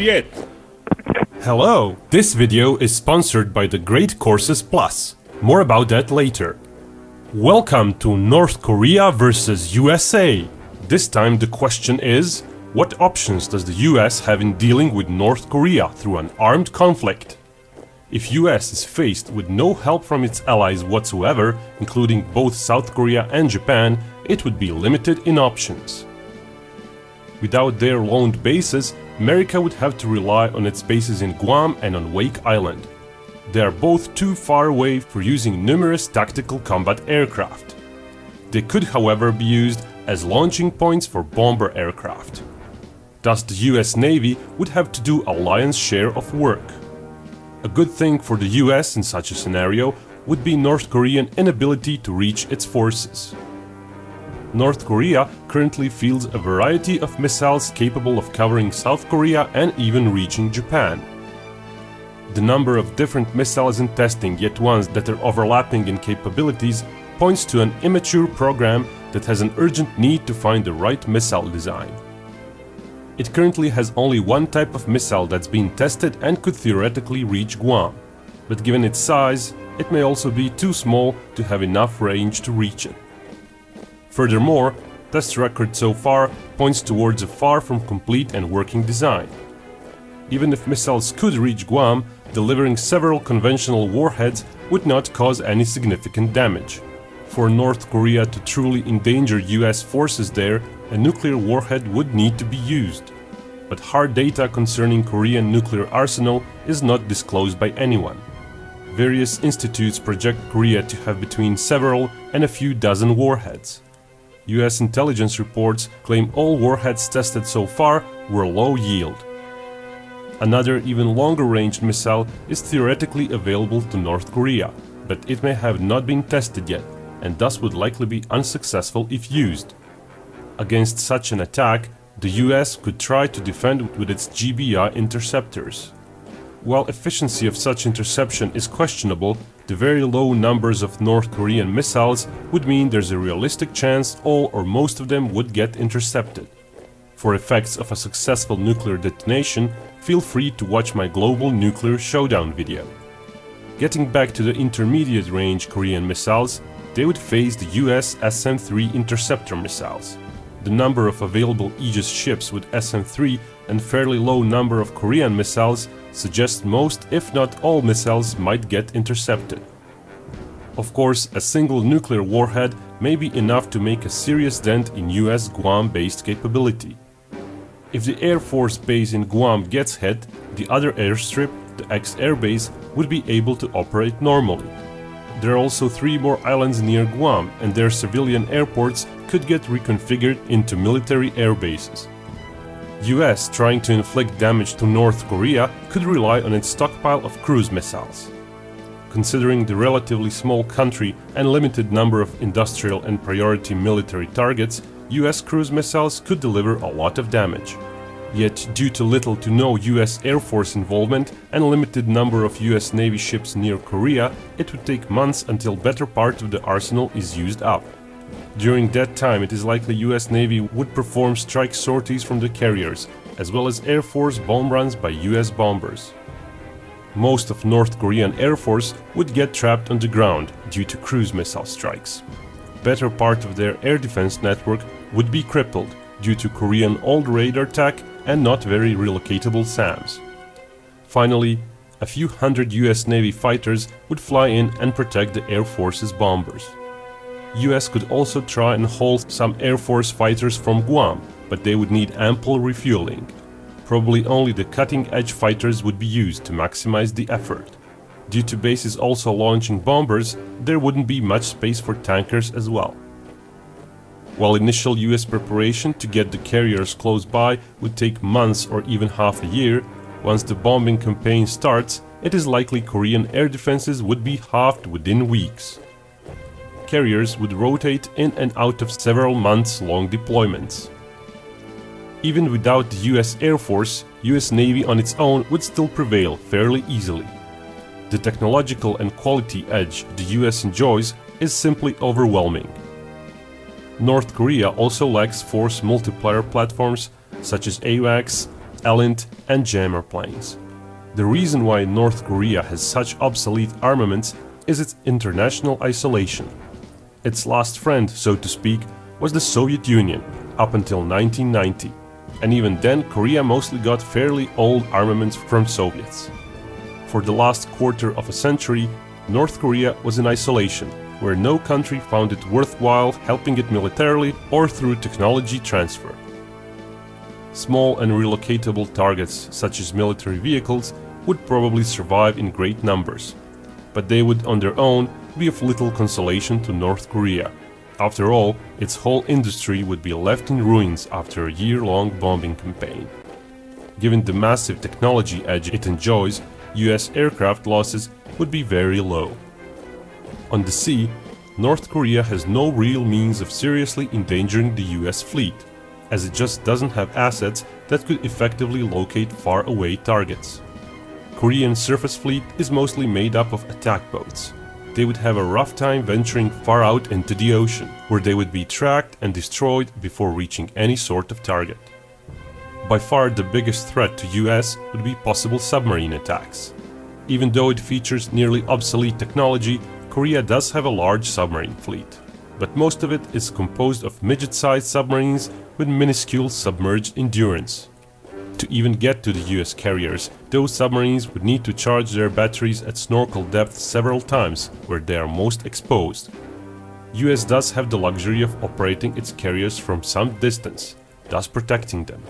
Привет! Hello! This video is sponsored by the Great Courses Plus. More about that later. Welcome to North Korea versus USA. This time the question is, what options does the US have in dealing with North Korea through an armed conflict? If US is faced with no help from its allies whatsoever, including both South Korea and Japan, it would be limited in options. Without their loaned bases, America would have to rely on its bases in Guam and on Wake Island. They are both too far away for using numerous tactical combat aircraft. They could, however, be used as launching points for bomber aircraft. Thus, the US Navy would have to do a lion's share of work. A good thing for the US in such a scenario would be North Korean inability to reach its forces. North Korea currently fields a variety of missiles capable of covering South Korea and even reaching Japan. The number of different missiles in testing, yet ones that are overlapping in capabilities, points to an immature program that has an urgent need to find the right missile design. It currently has only one type of missile that's been tested and could theoretically reach Guam, but given its size, it may also be too small to have enough range to reach it. Furthermore, test record so far points towards a far from complete and working design. Even if missiles could reach Guam, delivering several conventional warheads would not cause any significant damage. For North Korea to truly endanger US forces there, a nuclear warhead would need to be used. But hard data concerning Korean nuclear arsenal is not disclosed by anyone. Various institutes project Korea to have between several and a few dozen warheads. US intelligence reports claim all warheads tested so far were low yield. Another even longer-range missile is theoretically available to North Korea, but it may have not been tested yet, and thus would likely be unsuccessful if used. Against such an attack, the US could try to defend with its GBI interceptors. While efficiency of such interception is questionable, the very low numbers of North Korean missiles would mean there's a realistic chance all or most of them would get intercepted. For effects of a successful nuclear detonation, feel free to watch my Global Nuclear Showdown video. Getting back to the intermediate range Korean missiles, they would face the US SM-3 interceptor missiles. The number of available Aegis ships with SM-3 and fairly low number of Korean missiles suggests most, if not all, missiles might get intercepted. Of course, a single nuclear warhead may be enough to make a serious dent in US Guam-based capability. If the Air Force base in Guam gets hit, the other airstrip, the X-Air Base, would be able to operate normally. There are also 3 more islands near Guam, and their civilian airports could get reconfigured into military air bases. US trying to inflict damage to North Korea could rely on its stockpile of cruise missiles. Considering the relatively small country and limited number of industrial and priority military targets, US cruise missiles could deliver a lot of damage. Yet, due to little to no US Air Force involvement and limited number of US Navy ships near Korea, it would take months until better part of the arsenal is used up. During that time, it is likely US Navy would perform strike sorties from the carriers, as well as Air Force bomb runs by US bombers. Most of North Korean Air Force would get trapped on the ground due to cruise missile strikes. Better part of their air defense network would be crippled due to Korean old radar tech and not very relocatable SAMs. Finally, a few hundred US Navy fighters would fly in and protect the Air Force's bombers. US could also try and haul some Air Force fighters from Guam, but they would need ample refueling. Probably only the cutting-edge fighters would be used to maximize the effort. Due to bases also launching bombers, there wouldn't be much space for tankers as well. While initial US preparation to get the carriers close by would take months or even half a year, once the bombing campaign starts, it is likely Korean air defenses would be halved within weeks. Carriers would rotate in and out of several months-long deployments. Even without the US Air Force, US Navy on its own would still prevail fairly easily. The technological and quality edge the US enjoys is simply overwhelming. North Korea also lacks force multiplier platforms such as AWACS, Elint and jammer planes. The reason why North Korea has such obsolete armaments is its international isolation. Its last friend, so to speak, was the Soviet Union up until 1990, and even then Korea mostly got fairly old armaments from Soviets. For the last quarter of a century, North Korea was in isolation, where no country found it worthwhile helping it militarily or through technology transfer. Small and relocatable targets such as military vehicles would probably survive in great numbers, but they would on their own be of little consolation to North Korea. After all, its whole industry would be left in ruins after a year-long bombing campaign. Given the massive technology edge it enjoys, US aircraft losses would be very low. On the sea, North Korea has no real means of seriously endangering the US fleet, as it just doesn't have assets that could effectively locate far-away targets. Korean surface fleet is mostly made up of attack boats. They would have a rough time venturing far out into the ocean, where they would be tracked and destroyed before reaching any sort of target. By far the biggest threat to US would be possible submarine attacks. Even though it features nearly obsolete technology, Korea does have a large submarine fleet, but most of it is composed of midget-sized submarines with minuscule submerged endurance. To even get to the US carriers, those submarines would need to charge their batteries at snorkel depth several times, where they are most exposed. US does have the luxury of operating its carriers from some distance, thus protecting them.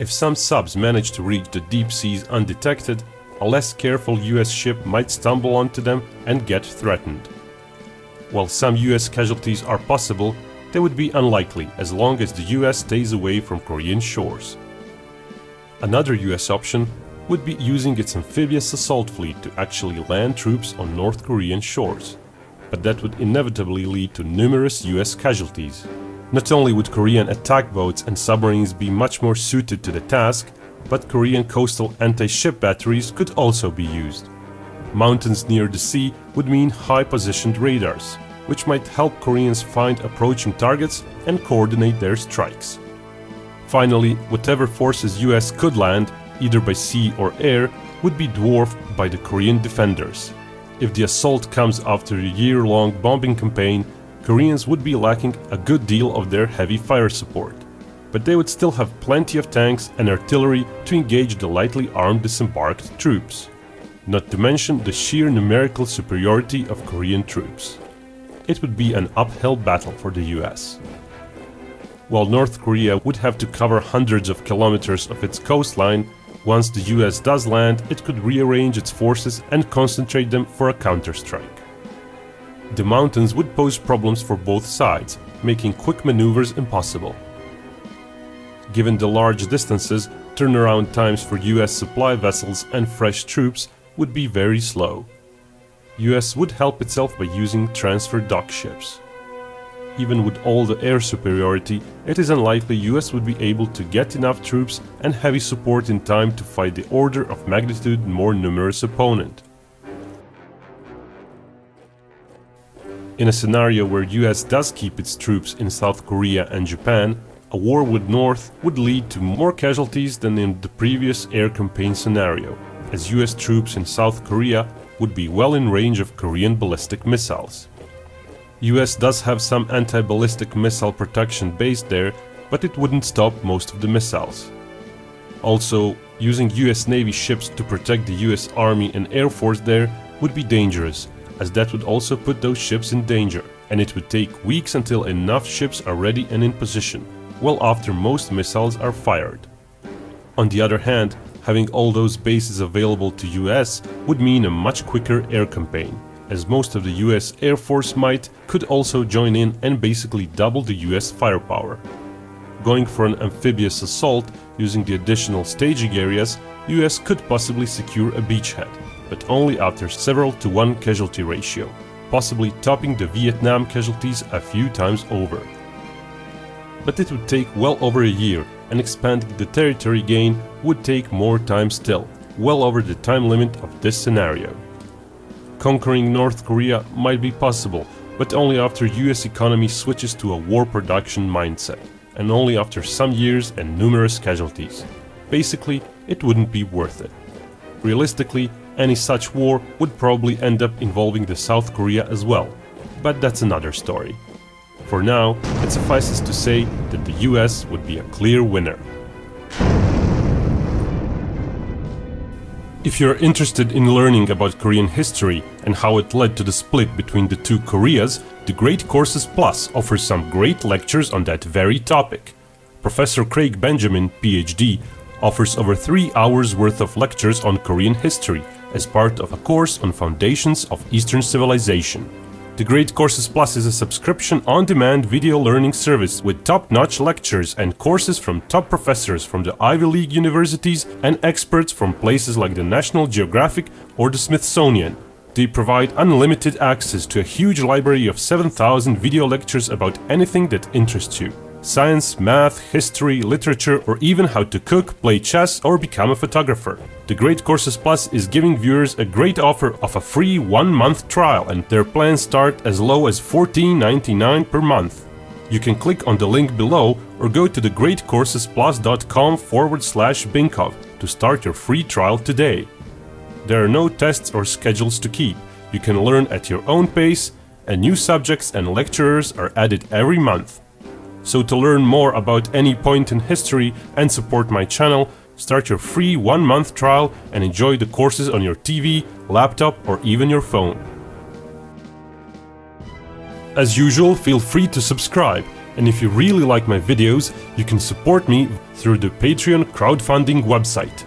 If some subs manage to reach the deep seas undetected, a less careful US ship might stumble onto them and get threatened. While some US casualties are possible, they would be unlikely as long as the US stays away from Korean shores. Another US option would be using its amphibious assault fleet to actually land troops on North Korean shores, but that would inevitably lead to numerous US casualties. Not only would Korean attack boats and submarines be much more suited to the task, but Korean coastal anti-ship batteries could also be used. Mountains near the sea would mean high-positioned radars, which might help Koreans find approaching targets and coordinate their strikes. Finally, whatever forces US could land, either by sea or air, would be dwarfed by the Korean defenders. If the assault comes after a year-long bombing campaign, Koreans would be lacking a good deal of their heavy fire support, but they would still have plenty of tanks and artillery to engage the lightly armed disembarked troops, not to mention the sheer numerical superiority of Korean troops. It would be an uphill battle for the US. While North Korea would have to cover hundreds of kilometers of its coastline, once the US does land, it could rearrange its forces and concentrate them for a counterstrike. The mountains would pose problems for both sides, making quick maneuvers impossible. Given the large distances, turnaround times for US supply vessels and fresh troops would be very slow. US would help itself by using transfer dock ships. Even with all the air superiority, it is unlikely US would be able to get enough troops and heavy support in time to fight the order of magnitude more numerous opponent. In a scenario where US does keep its troops in South Korea and Japan, a war with North would lead to more casualties than in the previous air campaign scenario, as US troops in South Korea would be well in range of Korean ballistic missiles. US does have some anti-ballistic missile protection based there, but it wouldn't stop most of the missiles. Also, using US Navy ships to protect the US Army and Air Force there would be dangerous, as that would also put those ships in danger, and it would take weeks until enough ships are ready and in position, well after most missiles are fired. On the other hand, having all those bases available to US would mean a much quicker air campaign, as most of the US Air Force might could also join in and basically double the US firepower. Going for an amphibious assault using the additional staging areas, US could possibly secure a beachhead, but only after several to 1 casualty ratio, possibly topping the Vietnam casualties a few times over. But it would take well over a year, and expanding the territory gain would take more time still, well over the time limit of this scenario. Conquering North Korea might be possible, but only after US economy switches to a war production mindset, and only after some years and numerous casualties. Basically, it wouldn't be worth it. Realistically, any such war would probably end up involving the South Korea as well, but that's another story. For now, it suffices to say that the US would be a clear winner. If you're interested in learning about Korean history and how it led to the split between the two Koreas, the Great Courses Plus offers some great lectures on that very topic. Professor Craig Benjamin, PhD, offers over 3 hours worth of lectures on Korean history as part of a course on Foundations of Eastern Civilization. The Great Courses Plus is a subscription on-demand video learning service with top-notch lectures and courses from top professors from the Ivy League universities and experts from places like the National Geographic or the Smithsonian. They provide unlimited access to a huge library of 7,000 video lectures about anything that interests you. Science, math, history, literature, or even how to cook, play chess, or become a photographer. The Great Courses Plus is giving viewers a great offer of a free 1-month trial, and their plans start as low as $14.99 per month. You can click on the link below or go to thegreatcoursesplus.com/Binkov to start your free trial today. There are no tests or schedules to keep. You can learn at your own pace, and new subjects and lecturers are added every month. So to learn more about any point in history and support my channel, start your free 1-month trial and enjoy the courses on your TV, laptop, or even your phone. As usual, feel free to subscribe, and if you really like my videos, you can support me through the Patreon crowdfunding website.